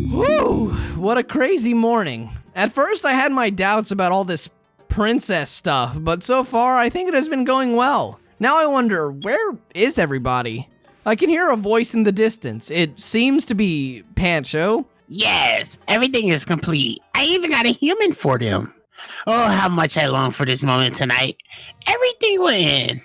Whew, what a crazy morning. At first I had my doubts about all this princess stuff, but so far I think it has been going well. Now I wonder, where is everybody? I can hear a voice in the distance. It seems to be Pancho. Yes, everything is complete. I even got a human for them. Oh, how much I long for this moment tonight. Everything will end.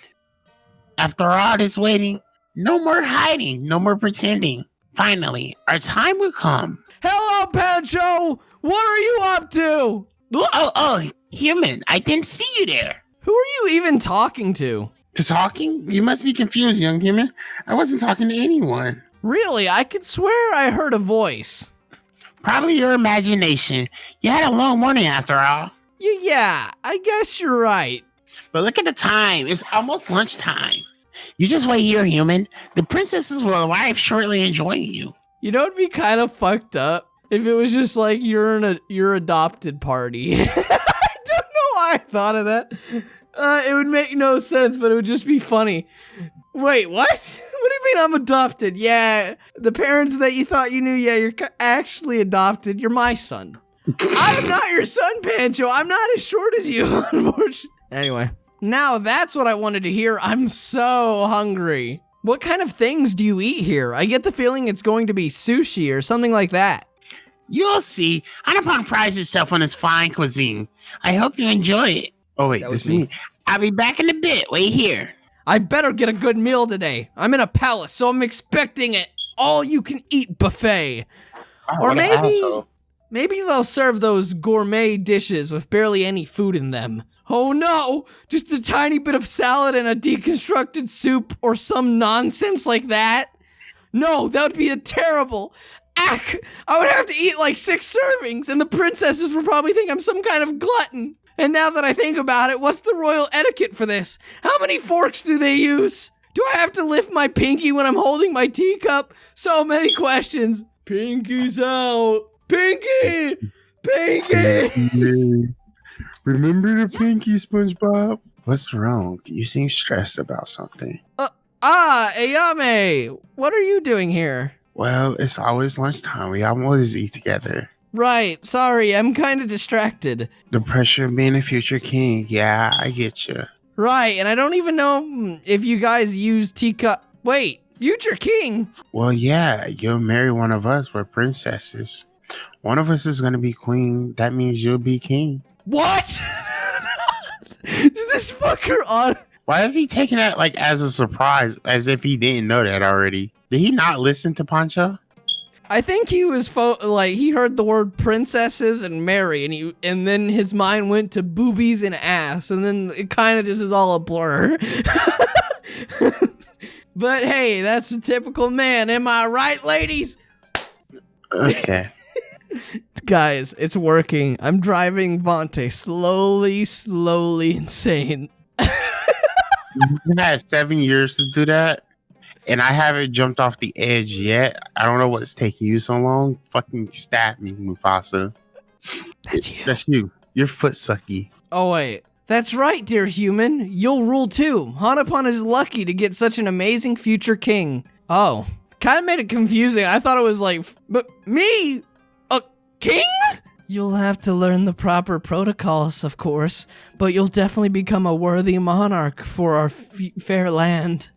After all this waiting, no more hiding, no more pretending. Finally, our time will come. Hello, Pancho! What are you up to? Oh, human, I didn't see you there. Who are you even talking to? Talking? You must be confused, young human. I wasn't talking to anyone. Really? I could swear I heard a voice. Probably your imagination. You had a long morning after all. Yeah, I guess you're right. But look at the time. It's almost lunchtime. You just wait here, human. The princesses will arrive shortly and join you. You know, it'd be kind of fucked up if it was just like your adopted party. I don't know why I thought of that. It would make no sense, but it would just be funny. Wait, what? What do you mean I'm adopted? Yeah, the parents that you thought you knew, yeah, you're actually adopted. You're my son. I'm not your son, Pancho. I'm not as short as you, unfortunately. Anyway, now that's what I wanted to hear. I'm so hungry. What kind of things do you eat here? I get the feeling it's going to be sushi or something like that. You'll see. Hanapon prides itself on its fine cuisine. I hope you enjoy it. Oh, wait, this is me. I'll be back in a bit. Wait here. I better get a good meal today. I'm in a palace, so I'm expecting it. All-you-can-eat buffet. Or maybe they'll serve those gourmet dishes with barely any food in them. Oh no, just a tiny bit of salad and a deconstructed soup or some nonsense like that? No, that would be a terrible. I would have to eat like 6 servings, and the princesses would probably think I'm some kind of glutton. And now that I think about it, what's the royal etiquette for this? How many forks do they use? Do I have to lift my pinky when I'm holding my teacup? So many questions. Pinky's out. Pinky! Pinky! Remember the pinky, SpongeBob? What's wrong? You seem stressed about something. Ayame! What are you doing here? Well, it's always lunchtime. We always eat together. Right, sorry, I'm kind of distracted. The pressure of being a future king. Yeah, I get you. Right, and I don't even know if you guys use teacup. Wait, future king? Well, yeah, you'll marry one of us. We're princesses. One of us is going to be queen. That means you'll be king. What? This fucker on. Why is he taking that like as a surprise, as if he didn't know that already? Did he not listen to Pancho? I think he was he heard the word princesses and marry, and then his mind went to boobies and ass, and then it kind of just is all a blur. But hey, that's a typical man, am I right, ladies? Okay. Guys, it's working. I'm driving Vontae slowly insane. You had 7 years to do that, and I haven't jumped off the edge yet. I don't know what's taking you so long. Fucking stab me, Mufasa. That's you. That's you. You're foot sucky. Oh, wait. That's right, dear human. You'll rule too. Hanapon is lucky to get such an amazing future king. Oh, kind of made it confusing. I thought it was like, but me? A king? You'll have to learn the proper protocols, of course, but you'll definitely become a worthy monarch for our fair land.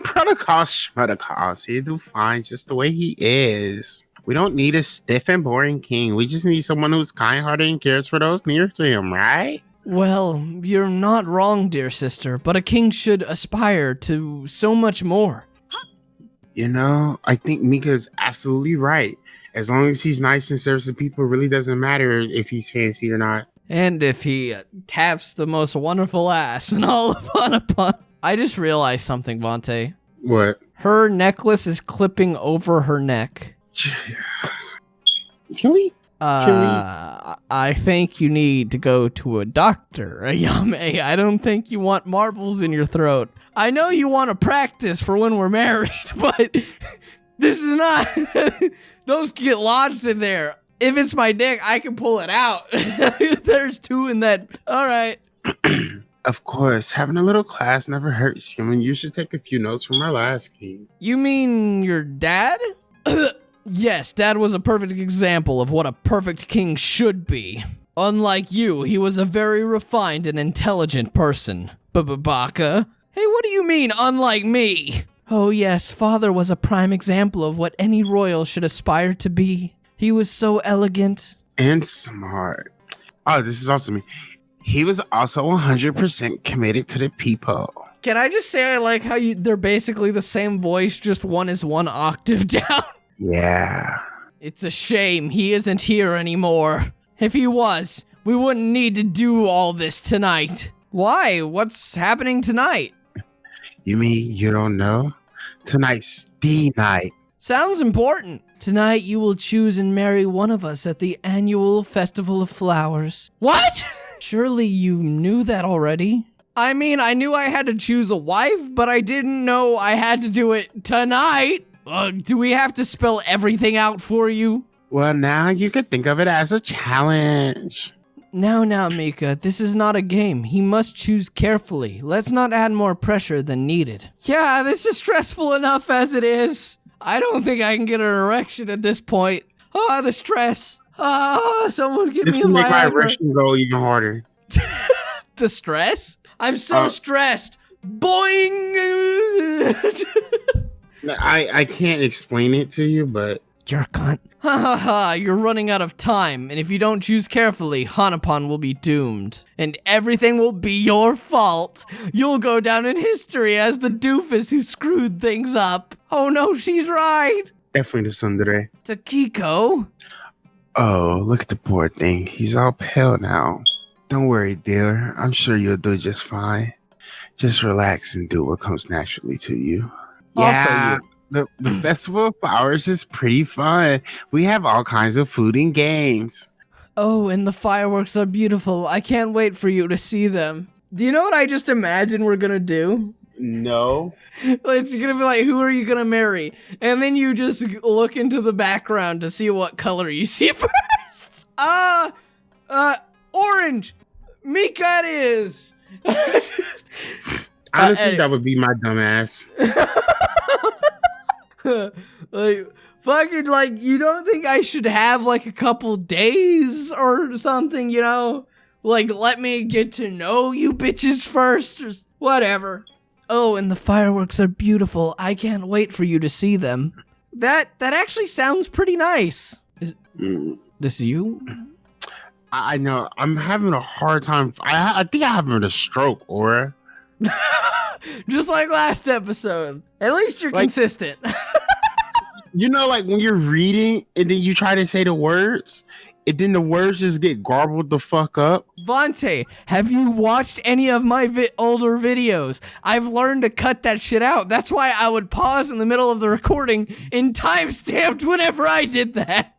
Protocols, schmotocols. He'll do fine just the way he is. We don't need a stiff and boring king. We just need someone who's kind-hearted and cares for those near to him, right? Well, you're not wrong, dear sister, but a king should aspire to so much more. You know, I think Mika's absolutely right. As long as he's nice and serves the people, it really doesn't matter if he's fancy or not. And if he taps the most wonderful ass in all of Hanapon. I just realized something, Vontae. What? Her necklace is clipping over her neck. Can we? I think you need to go to a doctor, Ayame. I don't think you want marbles in your throat. I know you want to practice for when we're married, but this is not... Those get lodged in there. If it's my dick, I can pull it out. There's 2 in that. All right. Of course, having a little class never hurts. I mean, you should take a few notes from our last king. You mean your dad? Yes, Dad was a perfect example of what a perfect king should be. Unlike you, he was a very refined and intelligent person. Baka? Hey, what do you mean, unlike me? Oh yes, Father was a prime example of what any royal should aspire to be. He was so elegant. And smart. Oh, this is also me. He was also 100% committed to the people. Can I just say I like how they're basically the same voice, just one is one octave down? Yeah. It's a shame he isn't here anymore. If he was, we wouldn't need to do all this tonight. Why? What's happening tonight? You mean you don't know? Tonight's the night. Sounds important. Tonight you will choose and marry one of us at the annual Festival of Flowers. What? Surely you knew that already. I mean, I knew I had to choose a wife, but I didn't know I had to do it tonight. Do we have to spell everything out for you? Well, now you could think of it as a challenge. Now, Mika, this is not a game. He must choose carefully. Let's not add more pressure than needed. Yeah, this is stressful enough as it is. I don't think I can get an erection at this point. Oh, the stress. Someone give me a Viagra. Make my erection go even harder. The stress? I'm so stressed. Boing! I can't explain it to you, but... You're a cunt. You're running out of time, and if you don't choose carefully, Hanapon will be doomed. And everything will be your fault. You'll go down in history as the doofus who screwed things up. Oh no, she's right. Definitely the Sundere. Takiko? Oh, look at the poor thing. He's all pale now. Don't worry, dear. I'm sure you'll do just fine. Just relax and do what comes naturally to you. Yeah. The Festival of Flowers is pretty fun. We have all kinds of food and games. Oh, and the fireworks are beautiful. I can't wait for you to see them. Do you know what I just imagined we're gonna do? No. It's gonna be like, who are you gonna marry? And then you just look into the background to see what color you see first. Orange. Mika it is. Honestly, that would be my dumbass. Like, fucking, like, you don't think I should have, like, a couple days or something, you know? Like, let me get to know you bitches first, or whatever. Oh, and the fireworks are beautiful. I can't wait for you to see them. That actually sounds pretty nice. This is you? I know. I'm having a hard time. I think I'm having a stroke, Aura. Just like last episode. At least you're consistent. You know, like when you're reading and then you try to say the words, and then the words just get garbled the fuck up. Vontae, have you watched any of my older videos? I've learned to cut that shit out. That's why I would pause in the middle of the recording and timestamped whenever I did that.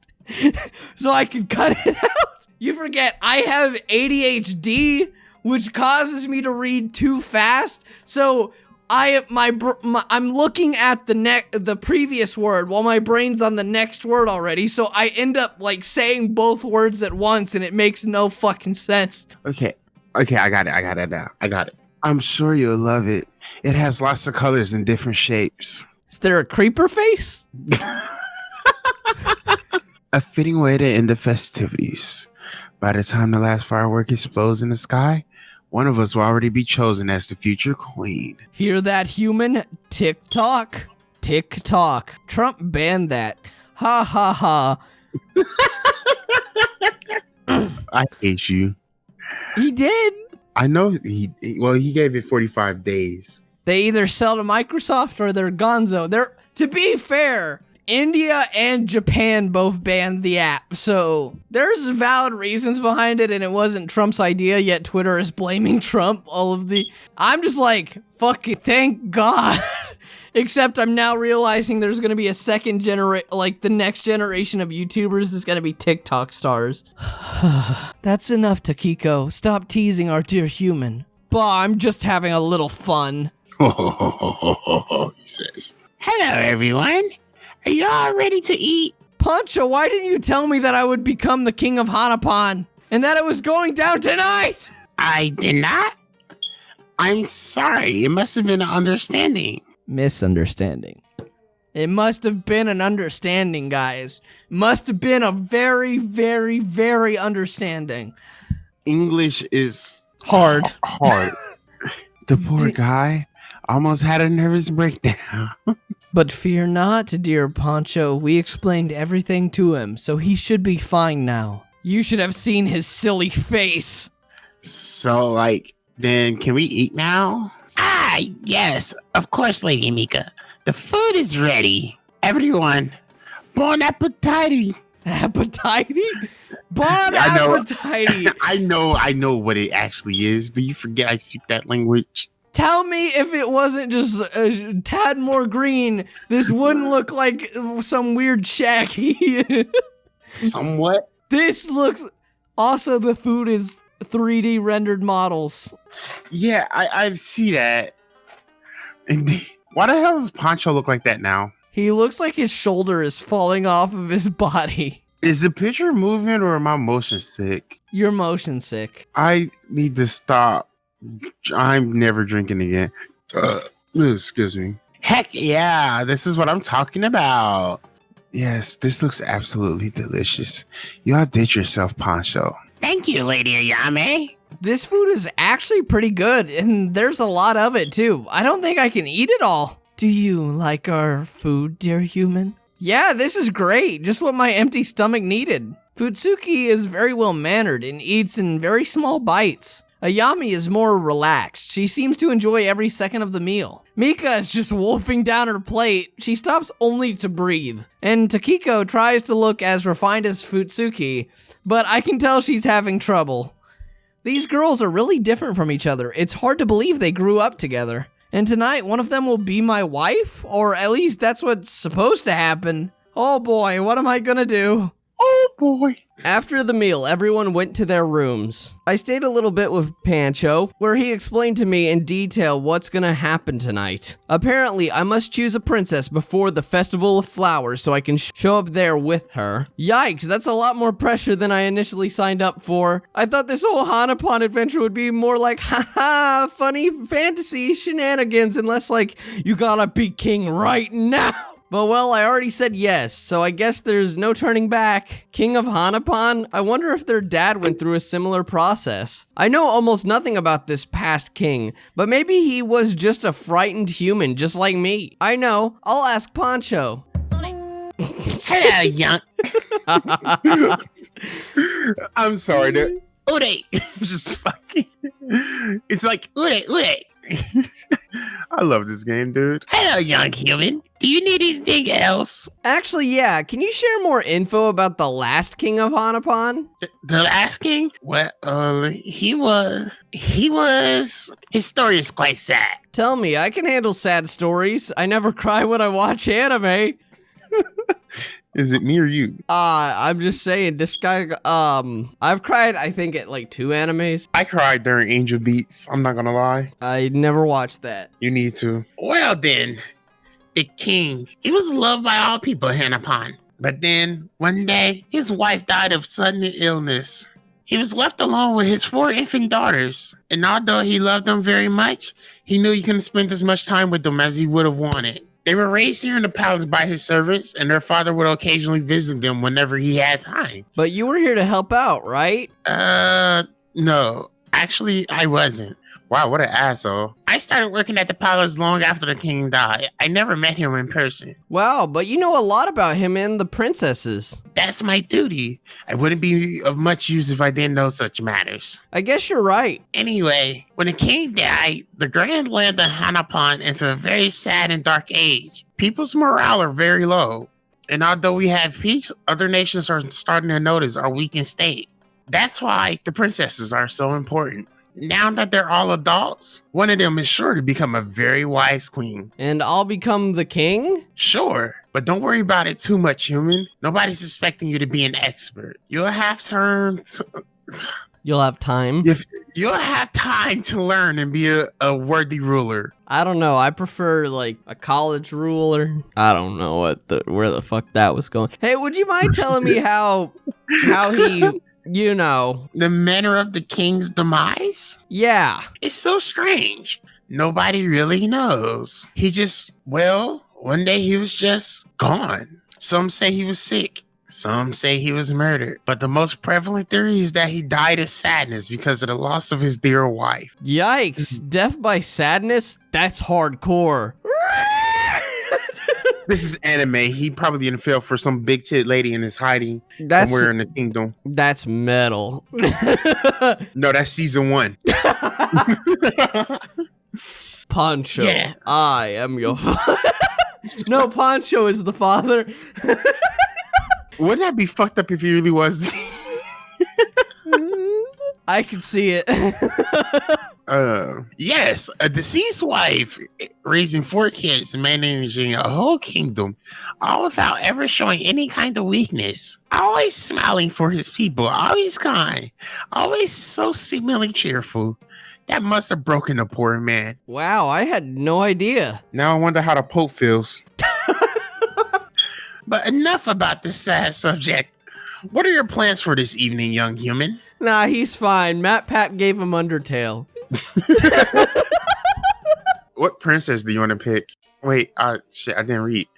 So I could cut it out. You forget, I have ADHD, which causes me to read too fast. So I'm looking at the previous word while my brain's on the next word already. So I end up like saying both words at once, and it makes no fucking sense. Okay, I got it now. I got it. I'm sure you'll love it. It has lots of colors and different shapes. Is there a creeper face? A fitting way to end the festivities. By the time the last firework explodes in the sky, one of us will already be chosen as the future queen. Hear that, human? Tick-tock. Tick-tock. Trump banned that. Ha ha ha. I hate you. He did. I know he gave it 45 days. They either sell to Microsoft or they're gonzo. To be fair, India and Japan both banned the app, so there's valid reasons behind it, and it wasn't Trump's idea, yet Twitter is blaming Trump. I'm just like, fuck it, thank God. Except I'm now realizing there's gonna be a the next generation of YouTubers is gonna be TikTok stars. That's enough, Takiko. Stop teasing our dear human. Bah, I'm just having a little fun. He says. Hello, everyone. Are you all ready to eat? Poncho, why didn't you tell me that I would become the king of Hanapon and that it was going down tonight? I did not. I'm sorry. It must have been an understanding. Misunderstanding. It must have been an understanding, guys. Must have been a very, very, very understanding. English is hard. Hard. The poor guy almost had a nervous breakdown. But fear not, dear Poncho. We explained everything to him, so he should be fine now. You should have seen his silly face. So, then can we eat now? Ah, yes, of course, Lady Mika. The food is ready. Everyone, bon appetite. Appetite? Bon appetite. I know what it actually is. Do you forget I speak that language? Tell me if it wasn't just a tad more green, this wouldn't look like some weird Shaggy. Somewhat. This looks... Also, the food is 3D rendered models. Yeah, I see that. Indeed. Why the hell does Poncho look like that now? He looks like his shoulder is falling off of his body. Is the picture moving or am I motion sick? You're motion sick. I need to stop. I'm never drinking again. Excuse me. Heck yeah, this is what I'm talking about. Yes, this looks absolutely delicious. You outdid yourself, Poncho. Thank you, Lady Ayame. This food is actually pretty good, and there's a lot of it, too. I don't think I can eat it all. Do you like our food, dear human? Yeah, this is great. Just what my empty stomach needed. Futsuki is very well mannered and eats in very small bites. Ayami is more relaxed. She seems to enjoy every second of the meal. Mika is just wolfing down her plate. She stops only to breathe. And Takiko tries to look as refined as Futsuki, but I can tell she's having trouble. These girls are really different from each other. It's hard to believe they grew up together. And tonight, one of them will be my wife? Or at least that's what's supposed to happen. Oh boy, what am I gonna do? Oh boy. After the meal, everyone went to their rooms. I stayed a little bit with Pancho, where he explained to me in detail what's gonna happen tonight. Apparently, I must choose a princess before the Festival of Flowers so I can show up there with her. Yikes, that's a lot more pressure than I initially signed up for. I thought this whole Hanapon adventure would be more like, haha, funny fantasy shenanigans, and less like, you gotta be king right now. But well, I already said yes, so I guess there's no turning back. King of Hanapon? I wonder if their dad went through a similar process. I know almost nothing about this past king, but maybe he was just a frightened human just like me. I know, I'll ask Poncho. Hello, young. I'm sorry, dude. Ude. Just fucking. It's like Ude. I love this game, dude. Hello, young human. Do you need anything else? Actually, yeah, can you share more info about the last king of Hanapon? The last king? Well, he was... His story is quite sad. Tell me, I can handle sad stories. I never cry when I watch anime. Is it me or you? I'm just saying, this guy, I've cried, I think, at like 2 animes. I cried during Angel Beats. I'm not gonna lie. I never watched that. You need to. Well then, the king, he was loved by all people, Hanapon. But then, one day, his wife died of sudden illness. He was left alone with his 4 infant daughters. And although he loved them very much, he knew he couldn't spend as much time with them as he would have wanted. They were raised here in the palace by his servants, and their father would occasionally visit them whenever he had time. But you were here to help out, right? No. Actually, I wasn't. Wow, what an asshole. I started working at the palace long after the king died. I never met him in person. Wow, but you know a lot about him and the princesses. That's my duty. I wouldn't be of much use if I didn't know such matters. I guess you're right. Anyway, when the king died, the grand land of Hanapon into a very sad and dark age. People's morale are very low. And although we have peace, other nations are starting to notice our weakened state. That's why the princesses are so important. Now that they're all adults, one of them is sure to become a very wise queen. And I'll become the king? Sure, but don't worry about it too much, human. Nobody's expecting you to be an expert. You'll have time. You'll have time? You'll have time to learn and be a worthy ruler. I don't know. I prefer like a college ruler. I don't know where the fuck that was going. Hey, would you mind telling me how he you know. The manner of the king's demise? Yeah. It's so strange. Nobody really knows. One day he was just gone. Some say he was sick. Some say he was murdered. But the most prevalent theory is that he died of sadness because of the loss of his dear wife. Yikes. Death by sadness? That's hardcore. This is anime. He probably didn't feel for some big tit lady in his hiding somewhere in the kingdom. That's metal. No, that's season 1. Pancho, Yeah. I am your father. No, Pancho is the father. Wouldn't that be fucked up if he really was? I can see it. Yes, a deceased wife raising 4 kids and managing a whole kingdom, all without ever showing any kind of weakness. Always smiling for his people, always kind, always so seemingly cheerful. That must have broken a poor man. Wow, I had no idea. Now I wonder how the Pope feels. But enough about this sad subject. What are your plans for this evening, young human? Nah, he's fine. Matt Pat gave him Undertale. What princess do you want to pick? Wait, I didn't read.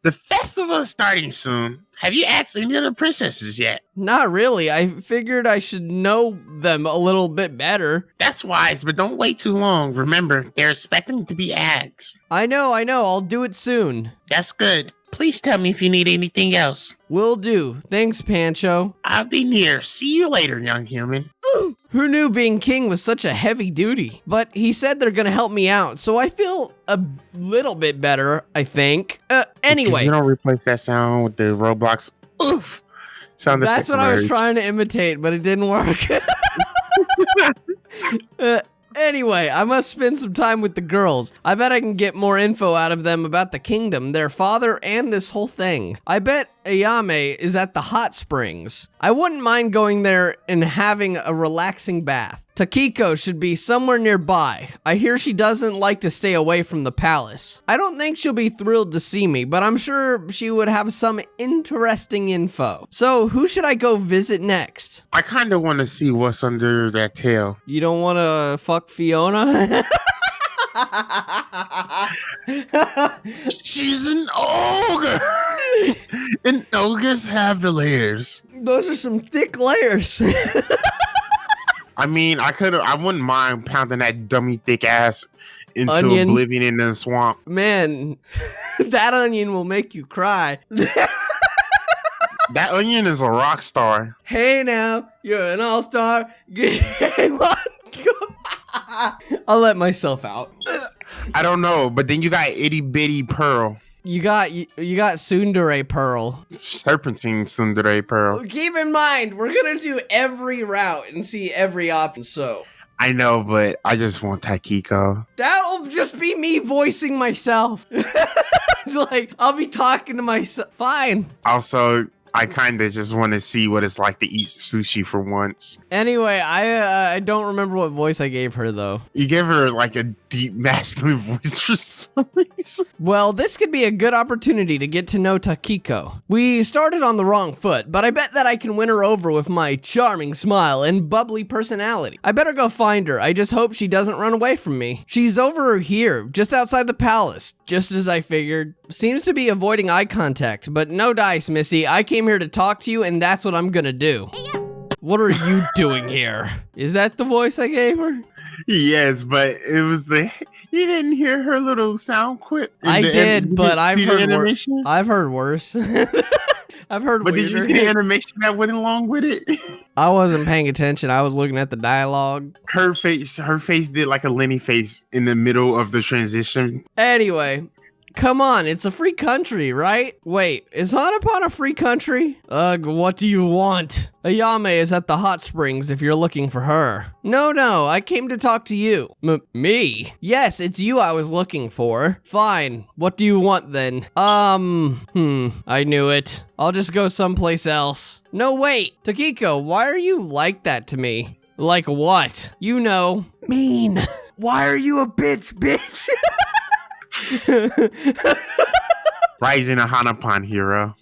The festival is starting soon. Have you asked any of the princesses yet? Not really. I figured I should know them a little bit better. That's wise, but don't wait too long. Remember, they're expecting to be asked. I know. I'll do it soon. That's good. Please tell me if you need anything else. Will do. Thanks, Pancho. I'll be near. See you later, young human. Who knew being king was such a heavy duty? But he said they're gonna help me out, so I feel a little bit better, I think. Anyway. You don't replace that sound with the Roblox oof sound effect. That's what I was trying to imitate, but it didn't work. Anyway, I must spend some time with the girls. I bet I can get more info out of them about the kingdom, their father, and this whole thing. I bet Ayame is at the hot springs. I wouldn't mind going there and having a relaxing bath. Takiko should be somewhere nearby. I hear she doesn't like to stay away from the palace. I don't think she'll be thrilled to see me, but I'm sure she would have some interesting info. So, who should I go visit next? I kind of want to see what's under that tail. You don't want to fuck Fiona? She's an ogre. And ogres have the layers. Those are some thick layers. I mean, I wouldn't mind pounding that dummy thick ass into Onion. oblivion in the swamp. Man, that onion will make you cry. That onion is a rock star. Hey now, you're an all-star. I'll let myself out. I don't know, but then you got itty bitty Pearl. You got Tsundere Pearl. Serpentine Tsundere Pearl. Keep in mind, we're gonna do every route and see every option, so. I know, but I just want Takiko. That'll just be me voicing myself. Like, I'll be talking to myself. Fine. Also, I kind of just want to see what it's like to eat sushi for once. Anyway, I don't remember what voice I gave her, though. You give her like a deep masculine voice for some reason. Well, this could be a good opportunity to get to know Takiko. We started on the wrong foot, but I bet that I can win her over with my charming smile and bubbly personality. I better go find her. I just hope she doesn't run away from me. She's over here, just outside the palace, just as I figured. Seems to be avoiding eye contact, but no dice, Missy. I came here to talk to you, and that's what I'm gonna do. What are you doing here? Is that the voice I gave her? Yes, but it was you didn't hear her little sound quip? I did, but I've heard worse. animation? I've heard worse. I've heard But weirder. did you see the animation that went along with it? I wasn't paying attention. I was looking at the dialogue. Her face did like a Lenny face in the middle of the transition. Anyway, come on, it's a free country, right? Wait, is Hanapon a free country? Ugh, what do you want? Ayame is at the hot springs if you're looking for her. No, I came to talk to you. Me? Yes, it's you I was looking for. Fine, what do you want then? I knew it. I'll just go someplace else. No, wait, Takiko, why are you like that to me? Like what? You know, mean. Why are you a bitch? Rising a Hanapon hero.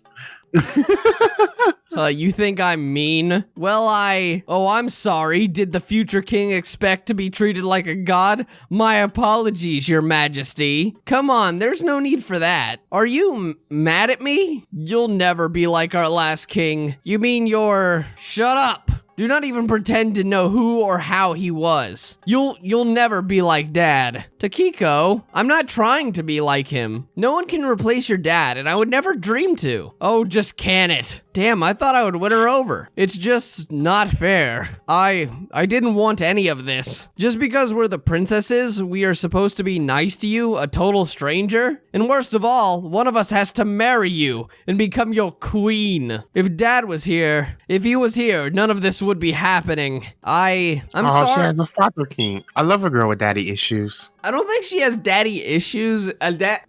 You think I'm mean? Well, I'm sorry. Did the future king expect to be treated like a god? My apologies, your majesty. Come on, there's no need for that. Are you mad at me? You'll never be like our last king. You mean you're... Shut up. Do not even pretend to know who or how he was. You'll never be like Dad. Takiko, I'm not trying to be like him. No one can replace your dad, and I would never dream to. Oh, just can it. Damn, I thought I would win her over. It's just not fair. I didn't want any of this. Just because we're the princesses, we are supposed to be nice to you, a total stranger? And worst of all, one of us has to marry you and become your queen. If Dad was here, none of this would be happening. I'm sorry. She has a proper king. I love a girl with daddy issues. I don't think she has daddy issues.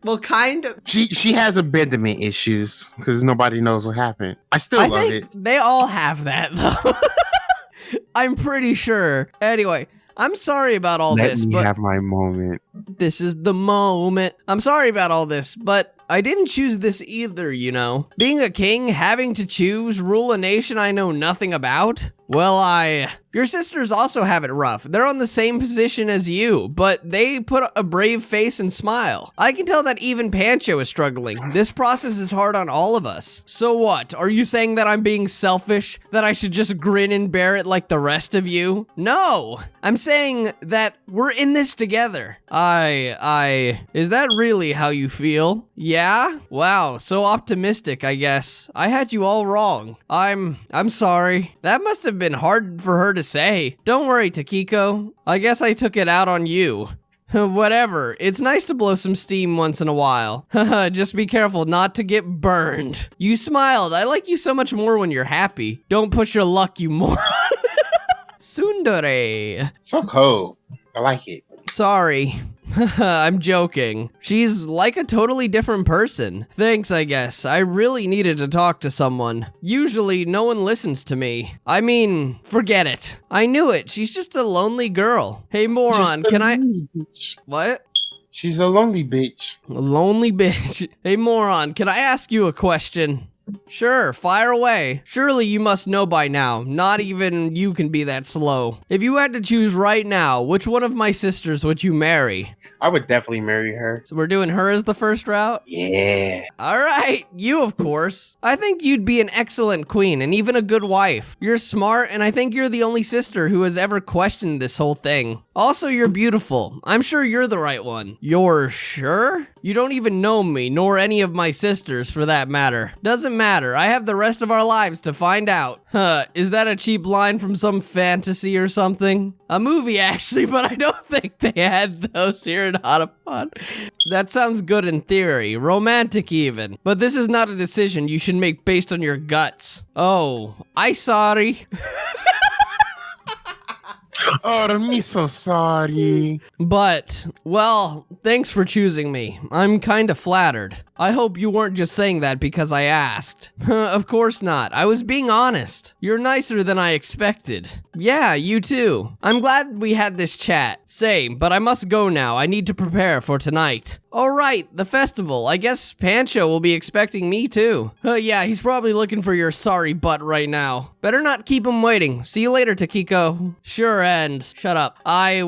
Well, kind of. She has abandonment issues because nobody knows what happened. I still love it. They all have that though. I'm pretty sure. Anyway, I'm sorry about all this. Let me but have my moment. This is the moment. I'm sorry about all this, but I didn't choose this either, you know. Being a king, having to choose, rule a nation I know nothing about. Well, your sisters also have it rough. They're on the same position as you, but they put a brave face and smile. I can tell that even Pancho is struggling. This process is hard on all of us. So what? Are you saying that I'm being selfish? That I should just grin and bear it like the rest of you? No! I'm saying that we're in this together. Is that really how you feel? Yeah? Wow, so optimistic, I guess. I had you all wrong. I'm sorry. That must have been hard for her to say. Don't worry, Takiko. I guess I took it out on you. Whatever. It's nice to blow some steam once in a while. Just be careful not to get burned. You smiled. I like you so much more when you're happy. Don't push your luck, you moron. Tsundere. So cold. I like it. Sorry. I'm joking. She's like a totally different person. Thanks, I guess. I really needed to talk to someone. Usually, no one listens to me. I mean, forget it. I knew it. She's just a lonely girl. Hey, moron, can I... Bitch. What? She's a lonely bitch. A lonely bitch. Hey, moron, can I ask you a question? Sure, fire away. Surely you must know by now. Not even you can be that slow. If you had to choose right now, which one of my sisters would you marry? I would definitely marry her. So we're doing her as the first route? Yeah. All right, you of course. I think you'd be an excellent queen and even a good wife. You're smart, and I think you're the only sister who has ever questioned this whole thing. Also, you're beautiful. I'm sure you're the right one. You're sure? You don't even know me, nor any of my sisters for that matter. Doesn't matter, I have the rest of our lives to find out. Is that a cheap line from some fantasy or something? A movie actually, but I don't think they had those here in Hanapon. That sounds good in theory, romantic even. But this is not a decision you should make based on your guts. Oh, I sorry. Oh, I'm so sorry. But, well, thanks for choosing me. I'm kinda flattered. I hope you weren't just saying that because I asked. Of course not. I was being honest. You're nicer than I expected. Yeah, you too. I'm glad we had this chat. Same, but I must go now. I need to prepare for tonight. Oh right, the festival. I guess Pancho will be expecting me too. Yeah, he's probably looking for your sorry butt right now. Better not keep him waiting. See you later, Takiko. Sure, and shut up. I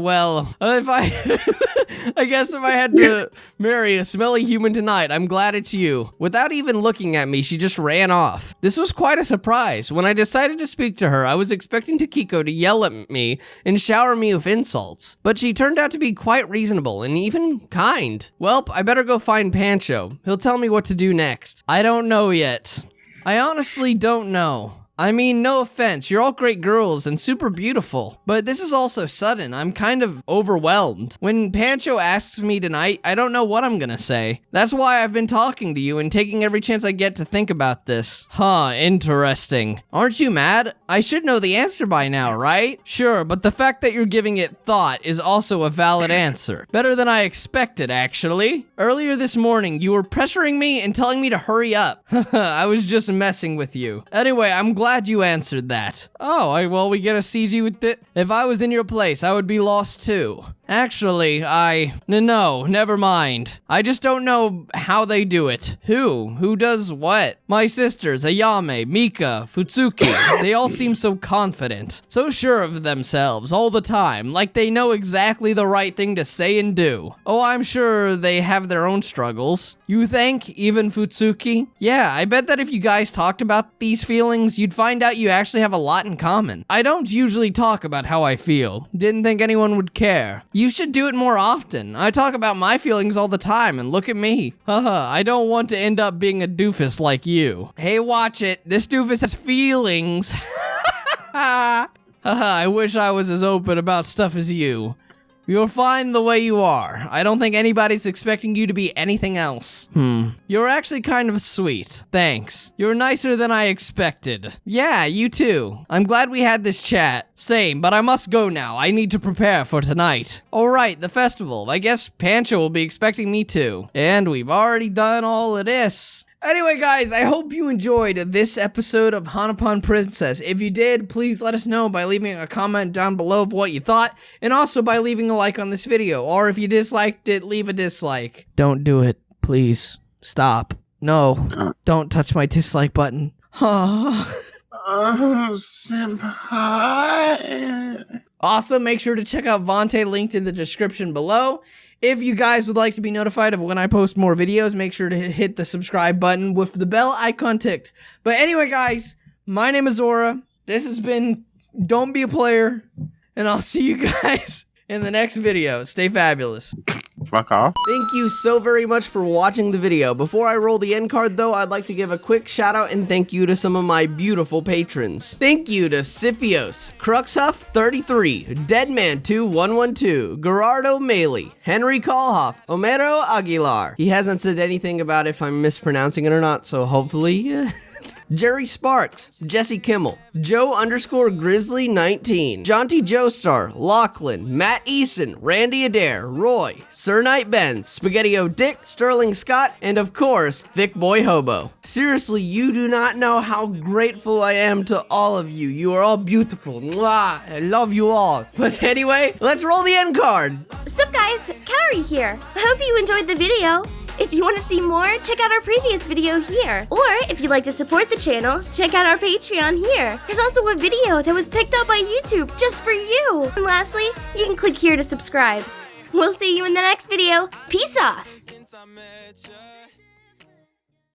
guess if I had to marry a smelly human tonight, I'm glad it's you. Without even looking at me, she just ran off. This was quite a surprise. When I decided to speak to her, I was expecting Takiko to yell at me and shower me with insults. But she turned out to be quite reasonable and even kind. Welp, I better go find Pancho. He'll tell me what to do next. I don't know yet. I honestly don't know. I mean, no offense, you're all great girls and super beautiful, but this is all so sudden, I'm kind of overwhelmed. When Pancho asks me tonight, I don't know what I'm gonna say. That's why I've been talking to you and taking every chance I get to think about this. Huh, interesting. Aren't you mad? I should know the answer by now, right? Sure, but the fact that you're giving it thought is also a valid answer. Better than I expected, actually. Earlier this morning, you were pressuring me and telling me to hurry up. I was just messing with you. Anyway, I'm glad you answered that. Oh, well, we get a CG with it. If I was in your place, I would be lost too. Actually, no, never mind. I just don't know how they do it. Who does what? My sisters, Ayame, Mika, Futsuki, they all seem so confident, so sure of themselves all the time, like they know exactly the right thing to say and do. Oh, I'm sure they have their own struggles. You think, even Futsuki? Yeah, I bet that if you guys talked about these feelings, you'd find out you actually have a lot in common. I don't usually talk about how I feel. Didn't think anyone would care. You should do it more often. I talk about my feelings all the time, and look at me. Haha, I don't want to end up being a doofus like you. Hey, watch it. This doofus has feelings. Haha, I wish I was as open about stuff as you. You're fine the way you are. I don't think anybody's expecting you to be anything else. You're actually kind of sweet. Thanks. You're nicer than I expected. Yeah, you too. I'm glad we had this chat. Same, but I must go now. I need to prepare for tonight. Alright, the festival. I guess Pancho will be expecting me too. And we've already done all of this. Anyway, guys, I hope you enjoyed this episode of Hanapon Princess. If you did, please let us know by leaving a comment down below of what you thought, and also by leaving a like on this video. Or if you disliked it, leave a dislike. Don't do it, please. Stop. No, don't touch my dislike button. Senpai. Also, make sure to check out Vante, linked in the description below. If you guys would like to be notified of when I post more videos, make sure to hit the subscribe button with the bell icon ticked. But anyway, guys, my name is Zora. This has been Don't Be a Player, and I'll see you guys in the next video. Stay fabulous. Fuck off. Thank you so very much for watching the video. Before I roll the end card though, I'd like to give a quick shout out and thank you to some of my beautiful patrons. Thank you to Siphios, Cruxhuff33, Deadman2112, Gerardo Maley, Henry Callhoff, Homero Aguilar. He hasn't said anything about if I'm mispronouncing it or not, so hopefully, Jerry Sparks, Jesse Kimmel, Joe_Grizzly19, Jonty Joestar, Lachlan, Matt Eason, Randy Adair, Roy, Sir Knight Benz, Spaghetti-O Dick, Sterling Scott, and of course, Vic Boy Hobo. Seriously, you do not know how grateful I am to all of you. You are all beautiful. Mwah, I love you all. But anyway, let's roll the end card. Sup guys, Carrie here. I hope you enjoyed the video. If you want to see more, check out our previous video here. Or if you'd like to support the channel, check out our Patreon here. there's also a video that was picked up by YouTube just for you. And lastly, you can click here to subscribe. We'll see you in the next video. Peace off!